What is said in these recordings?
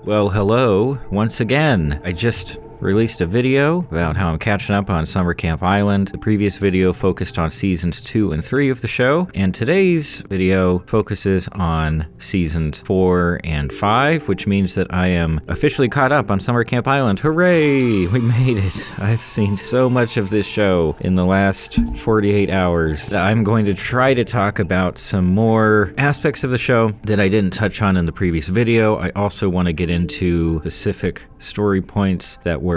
Well, hello, once again. I just released a video about how I'm catching up on Summer Camp Island. The previous video focused on seasons 2 and 3 of the show, and today's video focuses on seasons 4 and 5, which means that I am officially caught up on Summer Camp Island. Hooray! We made it. I've seen so much of this show in the last 48 hours. I'm going to try to talk about some more aspects of the show that I didn't touch on in the previous video. I also want to get into specific story points that were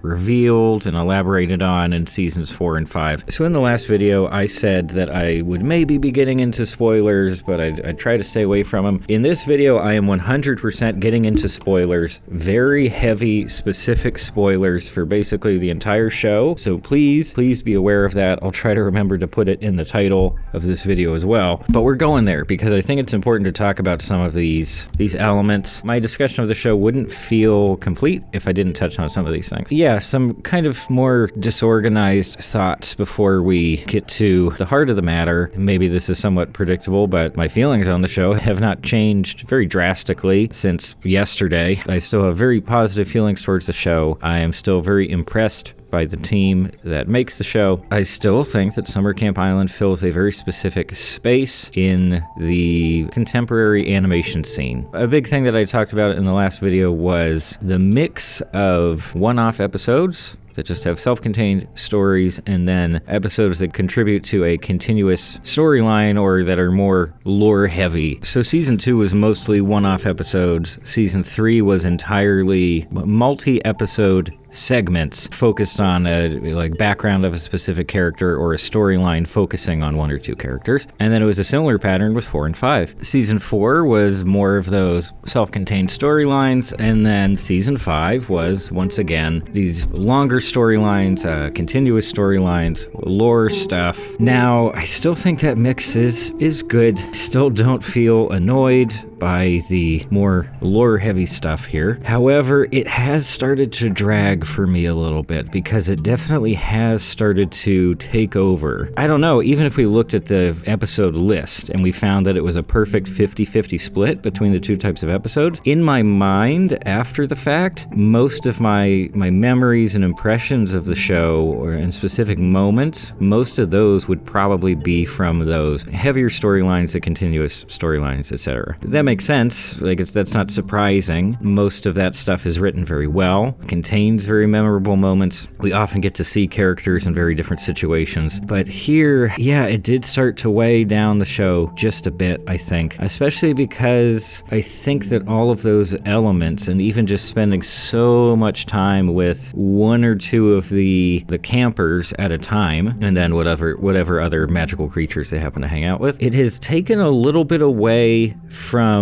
revealed and elaborated on in seasons 4 and 5. So in the last video, I said that I would maybe be getting into spoilers, but I'd try to stay away from them. In this video, I am 100% getting into spoilers, very heavy, specific spoilers for basically the entire show. So please be aware of that. I'll try to remember to put it in the title of this video as well. But we're going there because I think it's important to talk about some of these elements. My discussion of the show wouldn't feel complete if I didn't touch on some of these things. Yeah, some kind of more disorganized thoughts before we get to the heart of the matter. Maybe this is somewhat predictable, but my feelings on the show have not changed very drastically since yesterday. I still have very positive feelings towards the show. I am still very impressed by the team that makes the show. I still think that Summer Camp Island fills a very specific space in the contemporary animation scene. A big thing that I talked about in the last video was the mix of one-off episodes that just have self-contained stories and then episodes that contribute to a continuous storyline or that are more lore-heavy. So season 2 was mostly one-off episodes. Season 3 was entirely multi-episode segments focused on a background of a specific character or a storyline focusing on one or two characters. And then it was a similar pattern with 4 and 5. Season 4 was more of those self-contained storylines, and then season 5 was once again these longer storylines, continuous storylines, lore stuff. Now, I still think that mix is good. Still don't feel annoyed by the more lore-heavy stuff here. However, it has started to drag for me a little bit because it definitely has started to take over. I don't know, even if we looked at the episode list and we found that it was a perfect 50-50 split between the two types of episodes, in my mind, after the fact, most of my memories and impressions of the show, or in specific moments, most of those would probably be from those heavier storylines, the continuous storylines, etc. That makes sense. That's not surprising. Most of that stuff is written very well, contains very memorable moments. We often get to see characters in very different situations. But here, yeah, it did start to weigh down the show just a bit, I think. Especially because I think that all of those elements, and even just spending so much time with one or two of the campers at a time, and then whatever other magical creatures they happen to hang out with, it has taken a little bit away from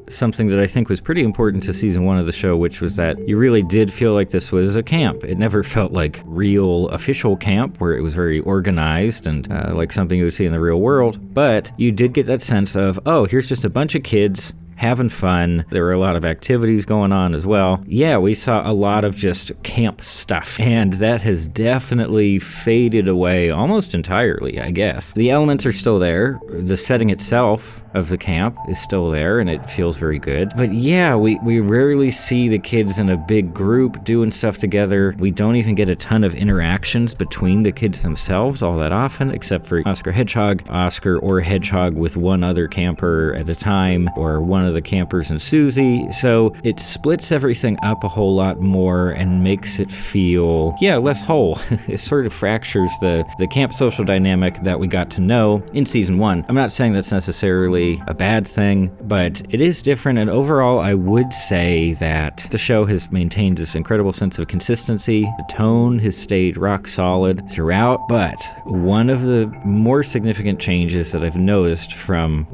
something that I think was pretty important to season 1 of the show, which was that you really did feel like this was a camp. It never felt like real official camp where it was very organized and like something you would see in the real world, but you did get that sense of, oh, here's just a bunch of kids having fun. There were a lot of activities going on as well. Yeah, we saw a lot of just camp stuff, and that has definitely faded away almost entirely, I guess. The elements are still there. The setting itself of the camp is still there, and it feels very good. But yeah, we rarely see the kids in a big group doing stuff together. We don't even get a ton of interactions between the kids themselves all that often, except for Oscar or Hedgehog with one other camper at a time, or one of the campers and Susie. So it splits everything up a whole lot more and makes it feel, less whole. It sort of fractures the camp social dynamic that we got to know in season 1. I'm not saying that's necessarily a bad thing, but it is different, and overall I would say that the show has maintained this incredible sense of consistency. The tone has stayed rock solid throughout, but one of the more significant changes that I've noticed from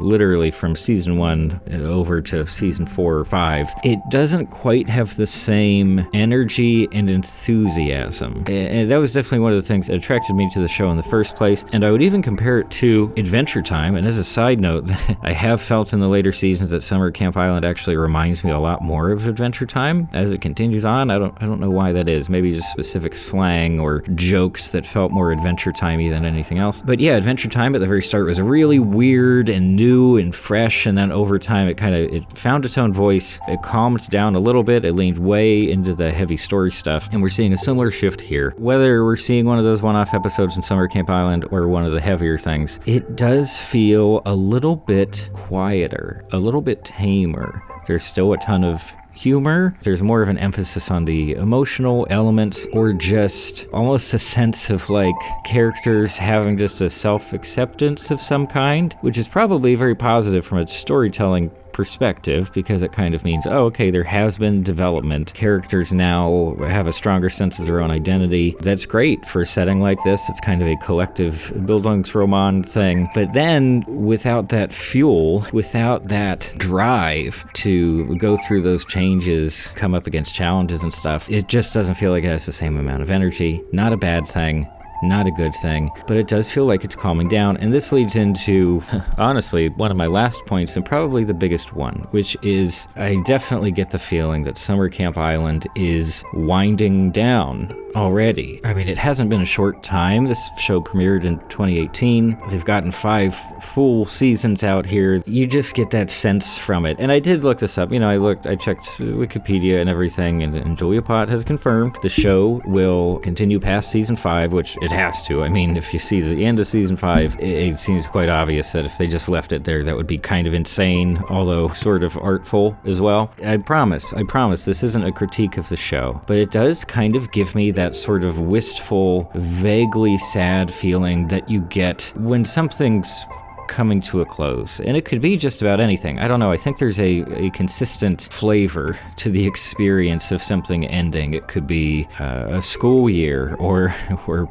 season 1 over to season 4 or 5, it doesn't quite have the same energy and enthusiasm. And that was definitely one of the things that attracted me to the show in the first place, and I would even compare it to Adventure Time. And as a side note, I have felt in the later seasons that Summer Camp Island actually reminds me a lot more of Adventure Time as it continues on. I don't know why that is. Maybe just specific slang or jokes that felt more Adventure Timey than anything else. But yeah, Adventure Time at the very start was really weird and new and fresh, and then over time it found its own voice. It calmed down a little bit. It leaned way into the heavy story stuff, and we're seeing a similar shift here. Whether we're seeing one of those one-off episodes in Summer Camp Island or one of the heavier things, it does feel a little bit quieter, a little bit tamer. There's still a ton of humor. There's more of an emphasis on the emotional elements, or just almost a sense of like characters having just a self-acceptance of some kind, which is probably very positive from its storytelling perspective, because it kind of means, oh, okay, there has been development. Characters now have a stronger sense of their own identity. That's great for a setting like this. It's kind of a collective Bildungsroman thing. But then without that fuel, without that drive to go through those changes, come up against challenges and stuff, it just doesn't feel like it has the same amount of energy. Not a bad thing. Not a good thing, but it does feel like it's calming down. And this leads into, honestly, one of my last points, and probably the biggest one, which is I definitely get the feeling that Summer Camp Island is winding down already. I mean, it hasn't been a short time. This show premiered in 2018. They've gotten 5 full seasons out here. You just get that sense from it. And I did look this up. I checked Wikipedia and everything, and Julia Pott has confirmed the show will continue past season 5, which it has to. I mean, if you see the end of season 5, it seems quite obvious that if they just left it there, that would be kind of insane, although sort of artful as well. I promise, this isn't a critique of the show, but it does kind of give me that sort of wistful, vaguely sad feeling that you get when something's coming to a close. And it could be just about anything. I don't know. I think there's a consistent flavor to the experience of something ending. It could be a school year, or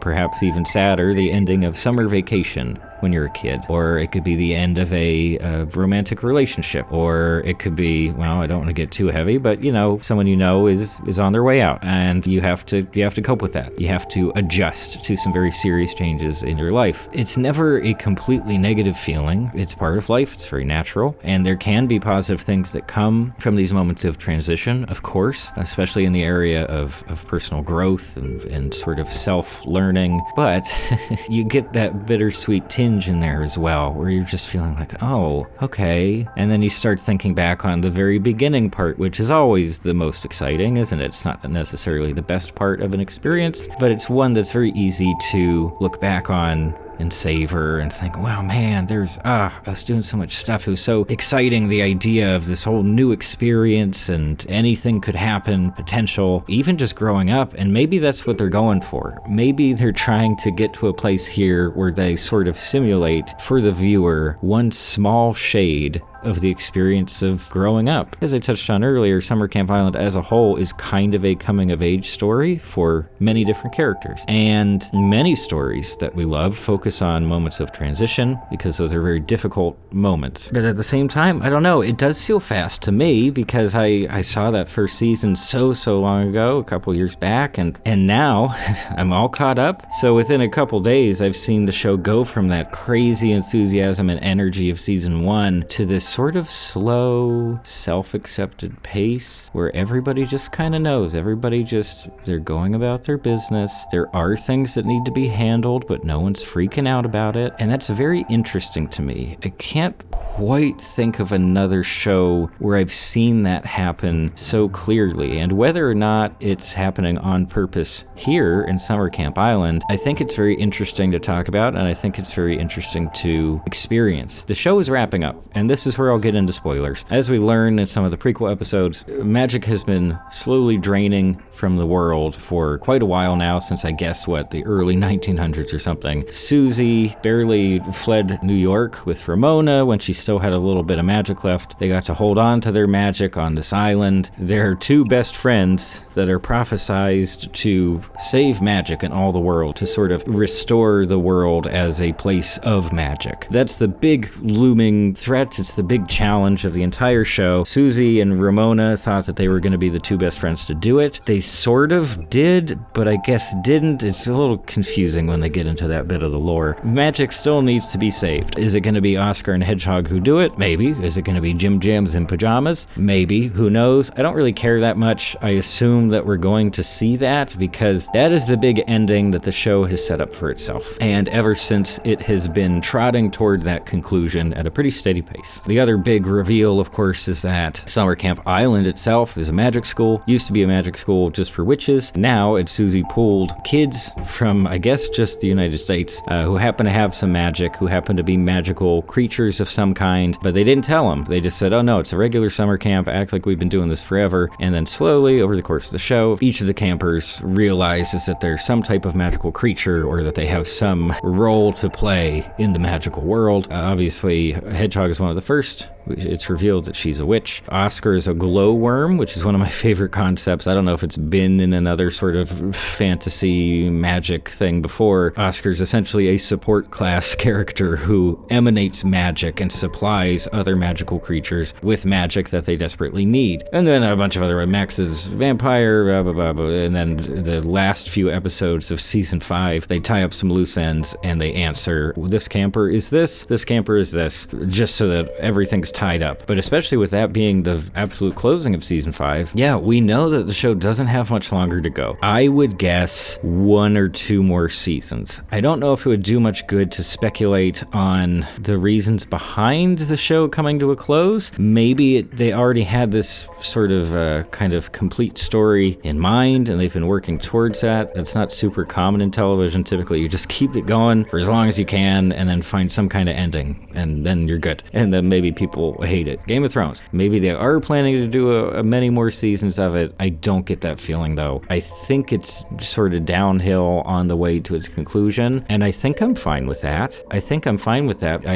perhaps even sadder, the ending of summer vacation when you're a kid. Or it could be the end of a romantic relationship. Or it could be, well, I don't want to get too heavy, but someone is on their way out, and you have to cope with that. You have to adjust to some very serious changes in your life. It's never a completely negative feeling. It's part of life. It's very natural. And there can be positive things that come from these moments of transition, of course, especially in the area of personal growth and sort of self-learning. But you get that bittersweet tinge in there as well, where you're just feeling like, oh, okay. And then you start thinking back on the very beginning part, which is always the most exciting, isn't it? It's not necessarily the best part of an experience, but it's one that's very easy to look back on and savor and think, wow, man, I was doing so much stuff. It was so exciting, the idea of this whole new experience, and anything could happen, potential, even just growing up. And maybe that's what they're going for. Maybe they're trying to get to a place here where they sort of simulate for the viewer one small shade of the experience of growing up. As I touched on earlier, Summer Camp Island as a whole is kind of a coming-of-age story for many different characters. And many stories that we love focus on moments of transition, because those are very difficult moments. But at the same time, I don't know, it does feel fast to me, because I saw that first season so long ago, a couple years back, and now I'm all caught up. So within a couple days, I've seen the show go from that crazy enthusiasm and energy of season 1 to this sort of slow, self-accepted pace where everybody just kind of knows. They're going about their business. There are things that need to be handled, but no one's freaking out about it. And that's very interesting to me. I can't quite think of another show where I've seen that happen so clearly. And whether or not it's happening on purpose here in Summer Camp Island, I think it's very interesting to talk about, and I think it's very interesting to experience. The show is wrapping up, and this is where I'll get into spoilers. As we learn in some of the prequel episodes, magic has been slowly draining from the world for quite a while now, since I guess, the early 1900s or something. Susie barely fled New York with Ramona when she still had a little bit of magic left. They got to hold on to their magic on this island. Their 2 best friends that are prophesized to save magic in all the world, to sort of restore the world as a place of magic. That's the big looming threat. It's the big challenge of the entire show. Susie and Ramona thought that they were going to be the two best friends to do it. They sort of did, but I guess didn't. It's a little confusing when they get into that bit of the lore. Magic still needs to be saved. Is it going to be Oscar and Hedgehog who do it? Maybe. Is it going to be Jim Jams in pajamas? Maybe. Who knows? I don't really care that much. I assume that we're going to see that because that is the big ending that the show has set up for itself. And ever since, it has been trotting toward that conclusion at a pretty steady pace. The other big reveal, of course, is that Summer Camp Island itself is a magic school. Used to be a magic school just for witches. Now it's Susie pooled kids from, I guess, just the United States who happen to have some magic, who happen to be magical creatures of some kind, but they didn't tell them. They just said, oh no, it's a regular summer camp, act like we've been doing this forever. And then slowly, over the course of the show, each of the campers realizes that there's some type of magical creature or that they have some role to play in the magical world. Obviously, Hedgehog is one of the first. It's revealed that she's a witch. Oscar is a glowworm, which is one of my favorite concepts. I don't know if it's been in another sort of fantasy magic thing before. Oscar's essentially a support class character who emanates magic and supplies other magical creatures with magic that they desperately need. And then a bunch of other Max is vampire, blah, blah, blah, blah. And then the last few episodes of season 5, they tie up some loose ends and they answer, this camper is this camper is this, just so that everything's tied up. But especially with that being the absolute closing of season 5, yeah, we know that the show doesn't have much longer to go. I would guess 1 or 2 more seasons. I don't know if it would do much good to speculate on the reasons behind the show coming to a close. Maybe they already had this sort of kind of complete story in mind and they've been working towards that. That's not super common in television. Typically, you just keep it going for as long as you can and then find some kind of ending and then you're good. And then maybe people hate it. Game of Thrones. Maybe they are planning to do many more seasons of it. I don't get that feeling though. I think it's sort of downhill on the way to its conclusion, and I think I'm fine with that. I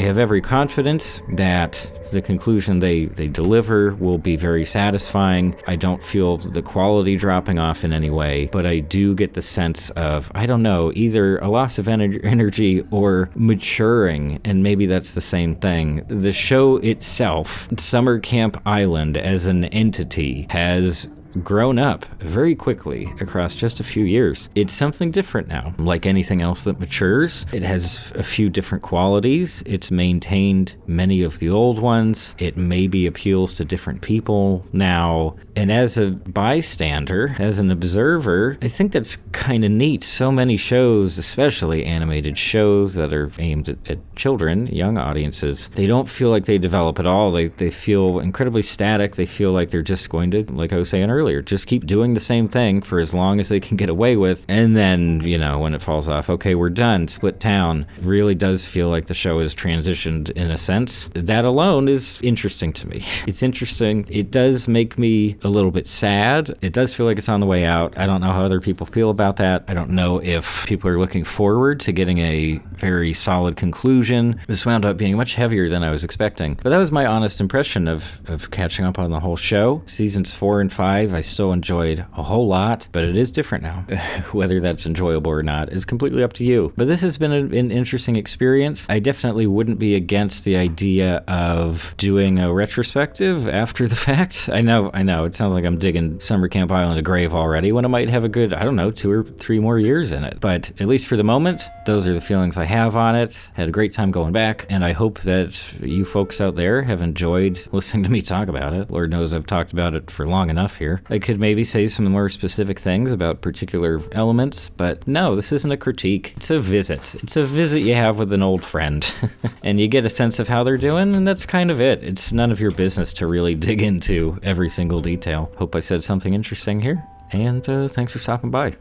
have every confidence that the conclusion they deliver will be very satisfying. I don't feel the quality dropping off in any way, but I do get the sense of, I don't know, either a loss of energy or maturing, and maybe that's the same thing. The show itself, Summer Camp Island as an entity, has grown up very quickly across just a few years. It's something different now. Like anything else that matures, it has a few different qualities. It's maintained many of the old ones. It maybe appeals to different people now. And as a bystander, as an observer, I think that's kind of neat. So many shows, especially animated shows that are aimed at children, young audiences, they don't feel like they develop at all. They feel incredibly static. They feel like they're just going to, like I was saying earlier, just keep doing the same thing for as long as they can get away with. And then, when it falls off, okay, we're done, split town. It really does feel like the show has transitioned in a sense. That alone is interesting to me. It's interesting. It does make me a little bit sad. It does feel like it's on the way out. I don't know how other people feel about that. I don't know if people are looking forward to getting a very solid conclusion. This wound up being much heavier than I was expecting. But that was my honest impression of catching up on the whole show. Seasons 4 and 5, I still enjoyed a whole lot, but it is different now. Whether that's enjoyable or not is completely up to you. But this has been an interesting experience. I definitely wouldn't be against the idea of doing a retrospective after the fact. I know. It sounds like I'm digging Summer Camp Island a grave already when it might have a good, 2 or 3 more years in it. But at least for the moment, those are the feelings I have on it. Had a great time going back, and I hope that you folks out there have enjoyed listening to me talk about it. Lord knows I've talked about it for long enough here. I could maybe say some more specific things about particular elements, but no, this isn't a critique. It's a visit. It's a visit you have with an old friend, and you get a sense of how they're doing, and that's kind of it. It's none of your business to really dig into every single detail. Hope I said something interesting here, and thanks for stopping by.